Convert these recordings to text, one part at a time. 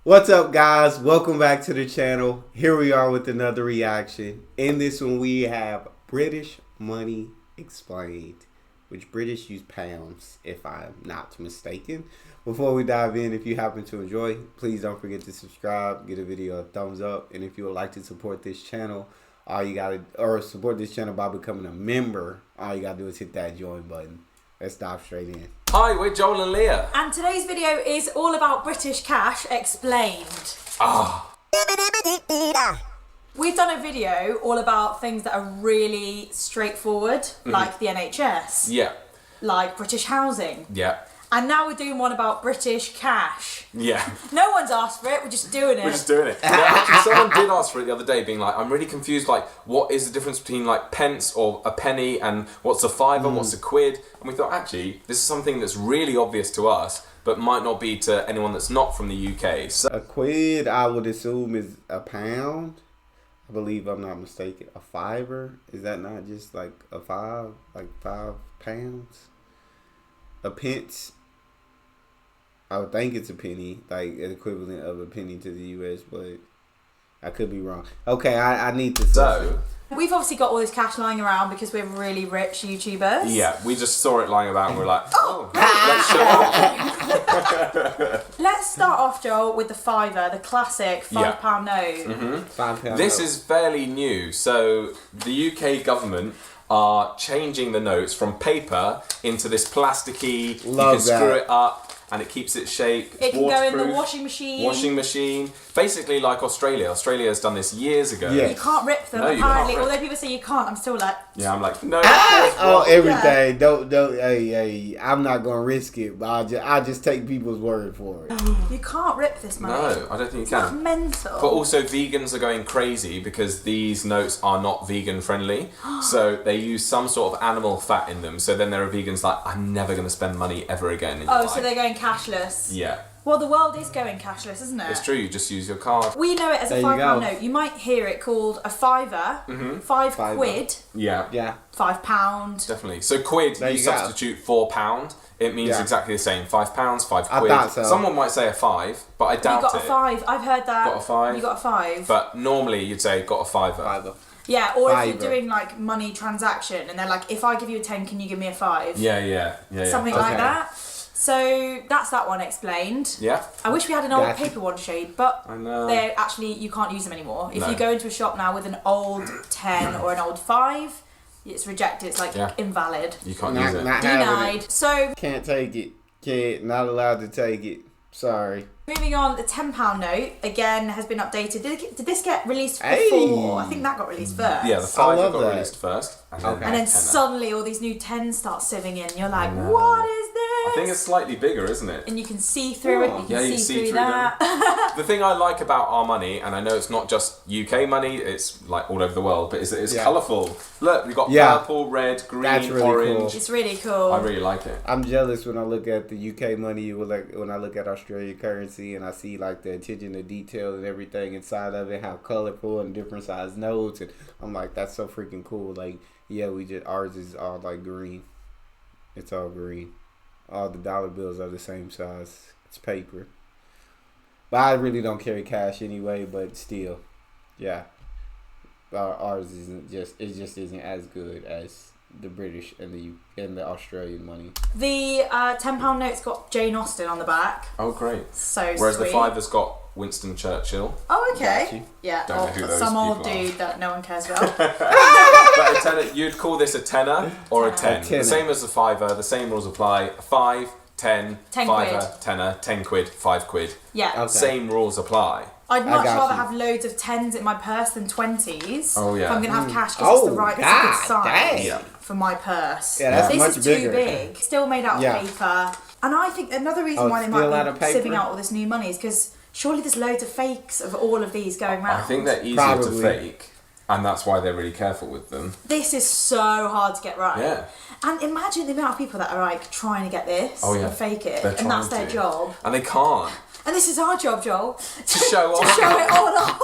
What's up, guys? Welcome back to the channel. Here we are with another reaction. In this one, we have British money explained, which British use pounds, if I'm not mistaken. Before we dive in, if you happen to enjoy, please don't forget to subscribe, give the video a thumbs up, and if you would like to support this channel, support this channel by becoming a member, all you gotta do is hit that join button. Let's dive straight in. Hi, we're Joel and Leah. And today's video is all about British cash explained. We've done a video all about things that are really straightforward, like the NHS. Yeah. Like British housing. Yeah. And now we're doing one about British cash. Yeah. No one's asked for it, we're just doing it. We're just doing it. Yeah, actually, someone did ask for it the other day, being like, I'm really confused, like, what is the difference between, like, pence or a penny, and what's a fiver, what's a quid? And we thought, actually, this is something that's really obvious to us, but might not be to anyone that's not from the UK. So A quid, I would assume, is a pound. I believe I'm not mistaken. A fiver? Is that not just like a five? Like 5 pounds? A pence? I would think it's a penny, like an equivalent of a penny to the US, but I could be wrong. Okay, I need to. So, We've obviously got all this cash lying around because we're really rich YouTubers. yeah, we just saw it lying about and we're like, let's show off. Let's start off, Joel, with the fiver, the classic £5 note. £5 This note. is fairly new. So the UK government are changing the notes from paper into this plasticky, you can screw it up and it keeps its shape. It can go in the waterproof. washing machine. Washing machine. Basically like Australia. Australia has done this years ago. Yeah. You can't rip them, No, you apparently. can't rip. Although people say you can't, I'm still like... Yeah, I'm like, no. Oh, everything. Don't. Hey, I'm not gonna risk it, but I'll just take people's word for it. You can't rip this money. No, I don't think you It's not can. mental. But also vegans are going crazy because these notes are not vegan friendly. So they use some sort of animal fat in them. So then there are vegans like, I'm never going to spend money ever again in your life. so they're going cashless. Yeah. Well, the world is going cashless, isn't it? It's true, you just use your card. We know it as a There you £5 go. note. You might hear it called a fiver, five Fiver. quid, Yeah. Yeah. £5. Definitely. So quid, There you you go. substitute for £4. It means exactly the same. £5, 5 I quid. thought so. Someone might say a 5, but I doubt You got it. a 5. I've heard that. Got a 5. You got a 5. But normally you'd say got a fiver. Fiver. Yeah, or if Fiver. you're doing like money transaction and they're like, if I give you a 10, can you give me a 5? Yeah. Something Okay. like that. So that's that one explained. Yeah. I wish we had an old Gotcha. paper one to show you, but I know. they're actually, you can't use them anymore. If No. you go into a shop now with an old 10 or an old 5, it's rejected. It's like invalid. You can't Not- use it. not having it. Denied. So Can't take it. Can't. Not allowed to take it. Sorry. moving on, the £10 note again has been updated. Did this get released Hey. before? I think that got released first. Yeah, the 5 love got that. released first. And then, Okay. And then tenner. suddenly all these new 10s start sieving in. You're like, what is this? I think it's slightly bigger, isn't it? And you can see through it. You can Yeah, you see through that. The thing I like about our money, and I know it's not just UK money, it's like all over the world, but is that it's colourful. Look, we've got purple, red, green, That's really orange. cool. It's really cool. I really like it. I'm jealous when I look at the UK money, when I look at Australian currency and I see like the attention to detail and everything inside of it, how colorful and different size notes, and I'm like, that's so freaking cool. Like, yeah, ours is all like green. It's all green. All the dollar bills are the same size. It's paper. But I really don't carry cash anyway, but still, yeah. Ours isn't just isn't as good as the British and the Australian money. The £10 note's got Jane Austen on the back. Oh, great. So Whereas sweet. the 5 has got Winston Churchill. Oh, okay. Gotcha. Yeah, Don't know who those some old people are. dude that no one cares about. But a tenner, you'd call this a tenner or a 10. A tenner. The same as the fiver, the same rules apply. 5, 10, 10 fiver, quid. tenner, 10 quid, 5 quid. Yeah. Okay. Same rules apply. I'd much got rather you. have loads of 10s in my purse than 20s. Oh, yeah. If I'm going to have cash because it's the right it's a good God, size dang. Yeah. for my purse. Yeah, that's this much is bigger. too big. Still made out of Yeah. paper. And I think another reason Oh, why they still might out be of paper? sieving out all this new money is because surely there's loads of fakes of all of these going around. I think they're easier Probably. to fake, and that's why they're really careful with them. This is so hard to get right. Yeah. And imagine the amount of people that are like trying to get this and fake it, They're and that's trying their to. job. And they can't. And this is our job, Joel, To show to off. show it all off.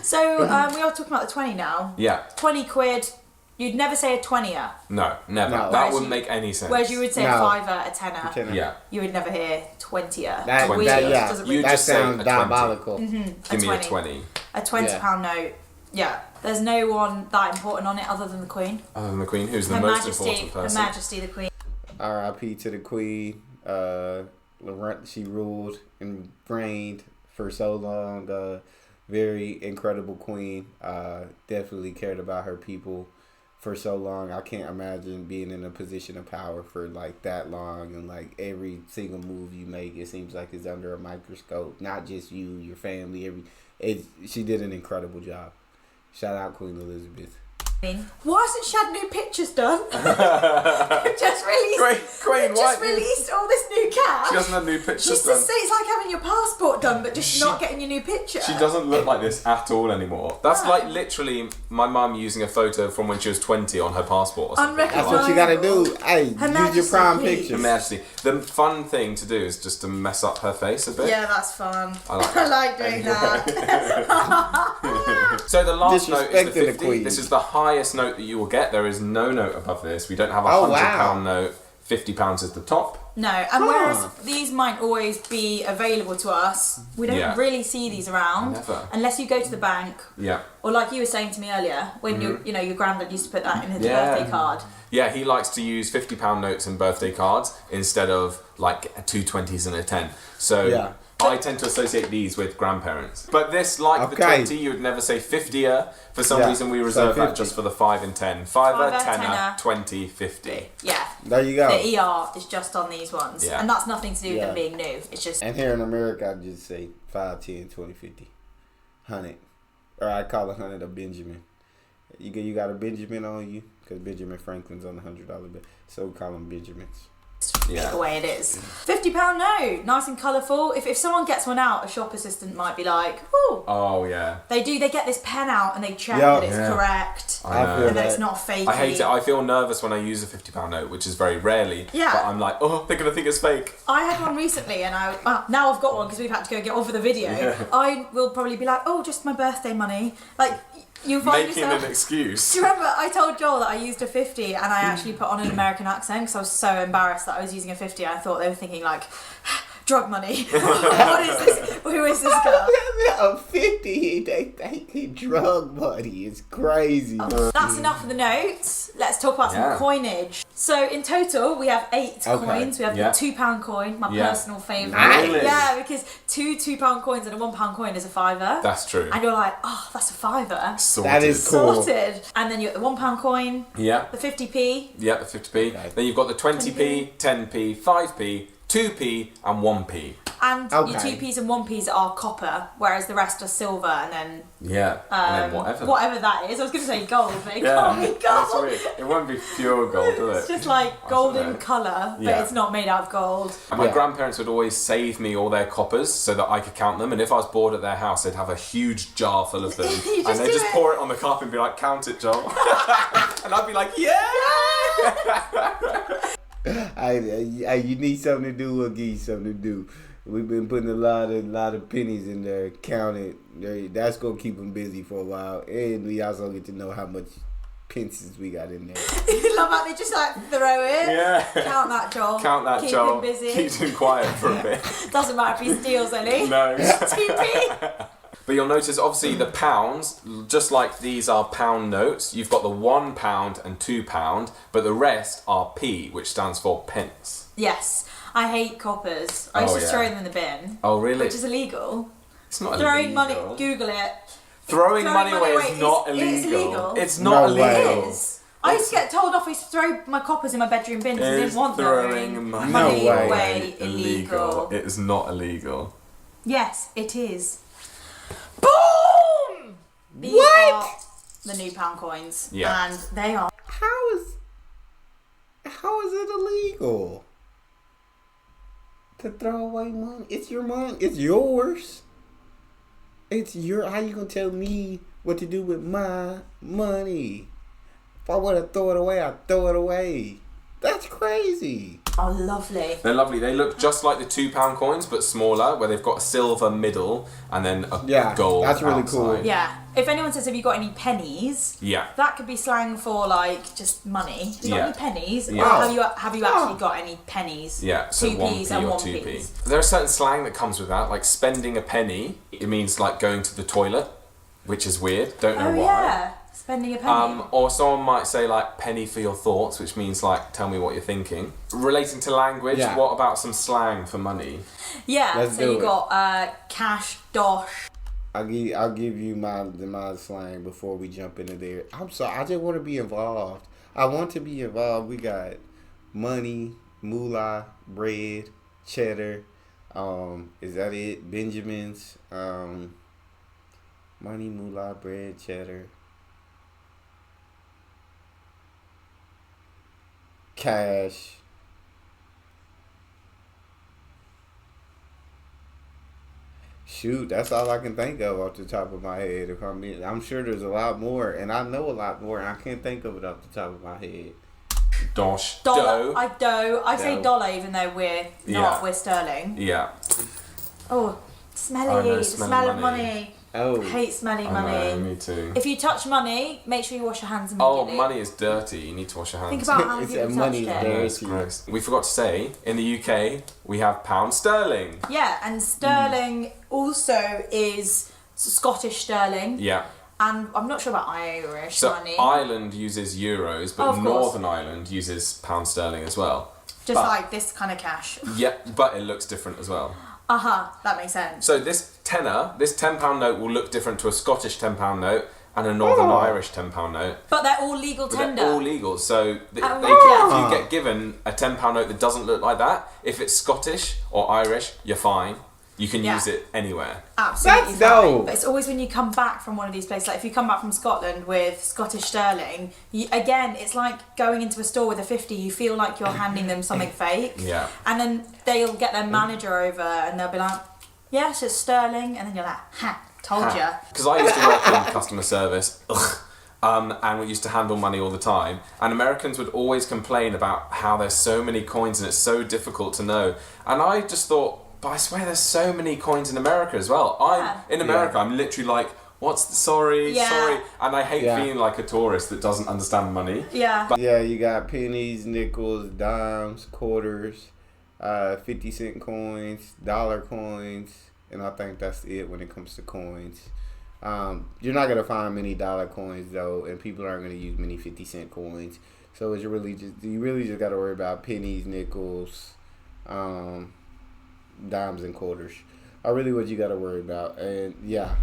So we are talking about the 20 now. Yeah. 20 quid. You'd never say a 20er. No, never. No. That wouldn't make any sense. Whereas you would say No. a 5er, a 10er. Tenner. Yeah. You would never hear 20er. That, 20. that, Weird. yeah. Doesn't You really- That just say sounds a 20. diabolical. Give me a 20. A £20 note. Yeah. There's no one that important on it other than the Queen. Other than the Queen, who's the Her most Majesty, important Her person? Majesty the Queen. R.I.P. to the Queen. She ruled and reigned for so long. Very incredible queen. Definitely cared about her people for so long. I can't imagine being in a position of power for like that long, and like every single move you make, it seems like it's under a microscope. Not just you, your family. She did an incredible job. Shout out Queen Elizabeth. Why hasn't she had new pictures done? Just released. Queen, why? Released all this new cash. She doesn't have new pictures She's done. just it's like having your passport done, but just not getting your new picture. She doesn't look like this at all anymore. That's like literally my mum using a photo from when she was 20 on her passport or something. That's what you gotta do. Hey, Her use your Majesty, prime please. picture. Her Majesty. The fun thing to do is just to mess up her face a bit. Yeah, that's fun. I like I like doing that. So the last note is the Disrespecting the 50. Queen. This is the highest note that you will get. There is no note above this. We don't have a Oh, £100 wow. note. £50 is the top. No, and whereas these might always be available to us, we don't Yeah. really see these around Never. unless you go to the bank, Yeah. or like you were saying to me earlier, when your granddad used to put that in his Yeah. birthday card. Yeah, he likes to use £50 notes in birthday cards instead of like two 20s and a 10. So Yeah. I tend to associate these with grandparents. But this, like the Okay. 20, you would never say 50er. For some Yeah, reason, we so reserve that 50. just for the 5 and 10. Fiver, Fiver, tenner, tenner. 20, 50. Yeah, There you go. the ER is just on these ones, Yeah. and that's nothing to do with Yeah. them being new. It's just And here in America, I just say 5, 10, 20, 50, 100. Or I call a 100 a Benjamin. You got a Benjamin on you? Because Benjamin Franklin's on the $100 bill. So we call them Benjamins. Yeah. the way it is. £50 note, nice and colourful. If someone gets one out, a shop assistant might be like, "Ooh." Oh, yeah. They get this pen out and they check Yeah. that it's Yeah. correct I know. and that it's not fake. I hate it. I feel nervous when I use a £50 note, which is very rarely. Yeah. But I'm like, oh, they're going to think it's fake. I had one recently, and now I've got one because we've had to go get one for the video. Yeah. I will probably be like, "Oh, just my birthday money." Like you find Making yourself. an excuse. Do you remember I told Joel that I used a 50 and I actually put on an American accent because I was so embarrassed that I was using a 50. I thought they were thinking like, drug money. What is this? Who is this girl? A 50, they think drug money. It's crazy. That's enough of the notes. Let's talk about Yeah. some coinage. So in total, we have 8 Okay. coins. We have Yeah. the £2 coin, my Yeah. personal favourite. Nice. Yeah, because two £2 coins and a £1 coin is a fiver. That's true. And you're like, oh, that's a fiver. Sorted. That is cool. Sorted. And then you got the £1 coin, Yeah. the 50p. Yeah, the 50p. Okay. Then you've got the 20p, 10p, 5p, 2p, and 1p. And your Okay. 2p's and 1p's are copper, whereas the rest are silver and then Yeah. And then whatever. that is. I was going to say gold, but it Yeah. can't be That's gold. weird. It won't be pure gold, will It's it? just like I golden don't know. colour, but Yeah. it's not made out of gold. And my Yeah. grandparents would always save me all their coppers so that I could count them. And if I was bored at their house, they'd have a huge jar full of them. You and just they'd do just it. pour it on the cup and be like, count it, Joel. And I'd be like, yeah! Hey, you need something to do, we'll give you something to do. We've been putting a lot of pennies in there, counted. That's gonna keep them busy for a while, and we also get to know how much pences we got in there. Love how they just like throw it. Yeah. Count that, Joel. Count that, Keep Joel. him busy. Keeps him quiet for a bit. Doesn't matter if he steals any. No. 2p. But you'll notice, obviously, the pounds, just like these are pound notes, you've got the £1 and £2, but the rest are p, which stands for pence. Yes. I hate coppers. I used Oh, to yeah. throw them in the bin, Oh, really? which is illegal. It's not Throwing illegal. money, Google it. Throwing Throwing money away money is away not is illegal. illegal. It's not No way. illegal. It is. I used to get told off. I used to throw my coppers in my bedroom bin because I Is didn't want throwing throwing money No way. away illegal. It is not illegal. Yes, it is. Boom! These What? are the new pound coins. Yeah. And they are. How is it illegal to throw away money? It's your money. It's yours. It's your. How you gonna tell me what to do with my money? If I want to throw it away, I throw it away. That's crazy. Oh, lovely. They're lovely. They look just like the £2 coins, but smaller, where they've got a silver middle and then a gold. That's really outside. cool. Yeah. If anyone says, have you got any pennies? Yeah. That could be slang for like just money. Have you got any pennies? Yeah. Or have you actually got any pennies? Yeah, so 2p's 1p and or 1p's. 2p. There's certain slang that comes with that, like spending a penny. It means like going to the toilet, which is weird. Don't know Oh why. yeah, spending a penny. Or someone might say like penny for your thoughts, which means like tell me what you're thinking. Relating to language, what about some slang for money? Yeah, Let's so do you it. got cash, dosh. I'll give you my slang before we jump into there. I'm sorry, I just want to be involved. I want to be involved. We got money, moolah, bread, cheddar. Is that it? Benjamins. Money, moolah, bread, cheddar. Cash. Shoot, that's all I can think of off the top of my head. If I'm sure there's a lot more, and I know a lot more, and I can't think of it off the top of my head. Dosh. Dollar. Dough. I say dollar, even though we're not. We're sterling. Yeah. Oh, smelly. I know, The smelly smell of money. money. Oh, I hate smelly I money. know, me too. If you touch money, make sure you wash your hands Oh, immediately. money is dirty. You need to wash your hands. Think about how It's people money touched is it. dirty. It's gross. We forgot to say, in the UK, we have pound sterling. Yeah, and sterling also is Scottish sterling. Yeah. And I'm not sure about Irish So money. Ireland uses euros, but Of course. Northern Ireland uses pound sterling as well. Just but- like this kind of cash. Yeah, but it looks different as well. That makes sense. So this tenner, this £10 note will look different to a Scottish £10 note and a Northern Irish £10 note. But they're all legal But tender. they're all legal. So if yeah. you get given a £10 note that doesn't look like that, if it's Scottish or Irish, you're fine. You can Yeah. use it anywhere. Absolutely That's fine. dope. But it's always when you come back from one of these places, like if you come back from Scotland with Scottish sterling, again, it's like going into a store with a 50, you feel like you're handing them something fake. Yeah. And then they'll get their manager over and they'll be like, yes, it's sterling. And then you're like, ha, told ya. Because I used to work in customer service. And we used to handle money all the time. And Americans would always complain about how there's so many coins and it's so difficult to know. And I just thought, but I swear there's so many coins in America as well. In America, I'm literally like, sorry. And I hate being like a tourist that doesn't understand money. Yeah. yeah, you got pennies, nickels, dimes, quarters, 50-cent coins, dollar coins, and I think that's it when it comes to coins. You're not gonna find many dollar coins though, and people aren't gonna use many 50-cent coins. So you really just gotta worry about pennies, nickels, dimes, and quarters. Are really what you gotta worry about. And yeah,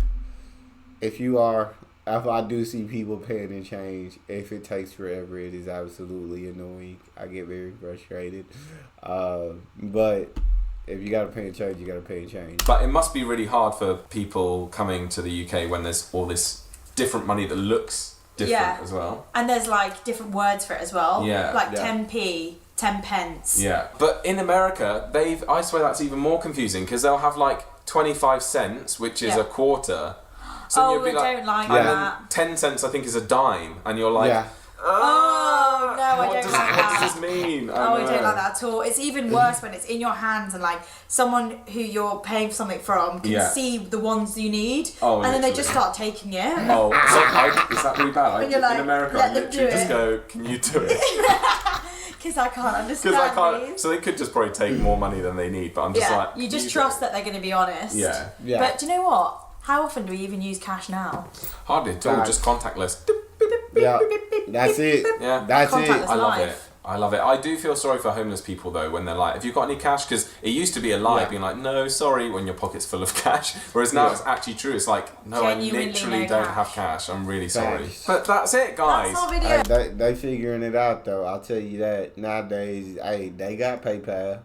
if I do see people paying in change, if it takes forever, it is absolutely annoying. I get very frustrated. But if you gotta pay in change, you gotta pay in change. But it must be really hard for people coming to the UK when there's all this different money that looks different as well. And there's like different words for it as well. Yeah. Like Yeah. 10p, 10 pence. Yeah. But in America, I swear that's even more confusing because they'll have like 25 cents, which is a quarter. So you'd be I don't like and that. then 10 cents I think is a dime, and you're like, Oh, no, I what don't does, like what that. does this mean? Oh, I don't like that at all. It's even worse when it's in your hands and like someone who you're paying for something from can see the ones you need, Oh, and then they literally. just start taking it. Oh, is that really bad? And you're like, in America, let I them literally do just it. go, can you do it? Because I can't understand Because I can't. these. So they could just probably take more money than they need, but I'm just like, you just do trust it? that they're going to be honest. Yeah. But do you know what? How often do we even use cash now? Hardly at all, just contactless. Yeah, that's it. Yeah. That's Contactless. it. I love life. it. I love it. I do feel sorry for homeless people though when they're like, have you got any cash? Because it used to be a lie being like, no, sorry, when your pocket's full of cash. Whereas now it's actually true. It's like, no, Genuinely I literally no don't cash. have cash. I'm really sorry. Thanks. But that's it, guys. That's our video. They figuring it out though. I'll tell you that nowadays. Hey, they got PayPal.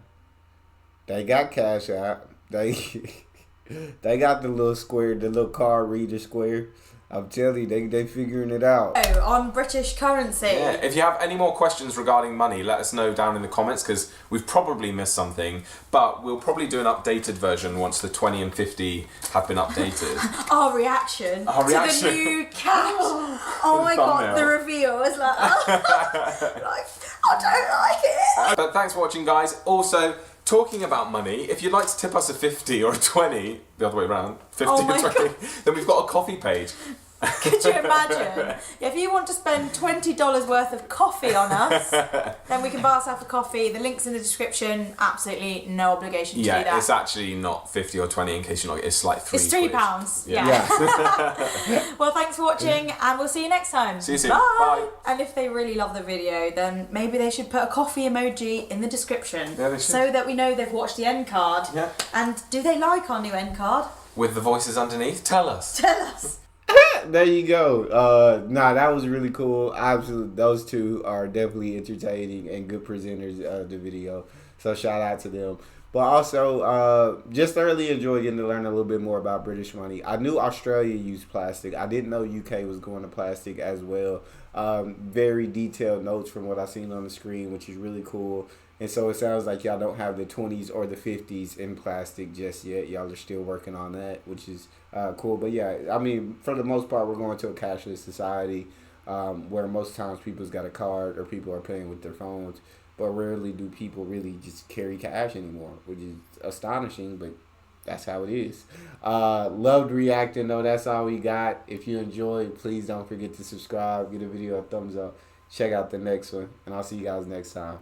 They got Cash App. They got the little square, the little card reader square. I'm telling you, they figuring it out. Oh, on British currency. Yeah, if you have any more questions regarding money, let us know down in the comments because we've probably missed something. But we'll probably do an updated version once the 20 and 50 have been updated. Our reaction Our to reaction. the new cash. Oh my god, the reveal was like, like, I don't like it. But thanks for watching, guys. Also, talking about money, if you'd like to tip us a 50 or a 20, the other way around, 50 Oh or my 20, God. then we've got a coffee page. Could you imagine? If you want to spend $20 worth of coffee on us, then we can buy ourselves a coffee. The link's in the description. Absolutely no obligation to do that. Yeah, it's actually not 50 or 20 in case you're not, it's like £3. It's £3. Yeah. Yeah. Well, thanks for watching, and we'll see you next time. See you soon. Bye. Bye. And if they really love the video, then maybe they should put a coffee emoji in the description. Yeah, they should. So that we know they've watched the end card. Yeah. And do they like our new end card? With the voices underneath, tell us. Tell us. There you go. That was really cool. Absolutely, those two are definitely entertaining and good presenters of the video. So shout out to them. But also, just thoroughly enjoyed getting to learn a little bit more about British money. I knew Australia used plastic. I didn't know UK was going to plastic as well. Very detailed notes from what I seen on the screen, which is really cool. And so it sounds like y'all don't have the 20s or the 50s in plastic just yet. Y'all are still working on that, which is cool. But yeah, I mean, for the most part, we're going to a cashless society where most times people's got a card or people are paying with their phones. But rarely do people really just carry cash anymore, which is astonishing, but that's how it is. Loved reacting, though. That's all we got. If you enjoyed, please don't forget to subscribe. Give the video a thumbs up. Check out the next one, and I'll see you guys next time.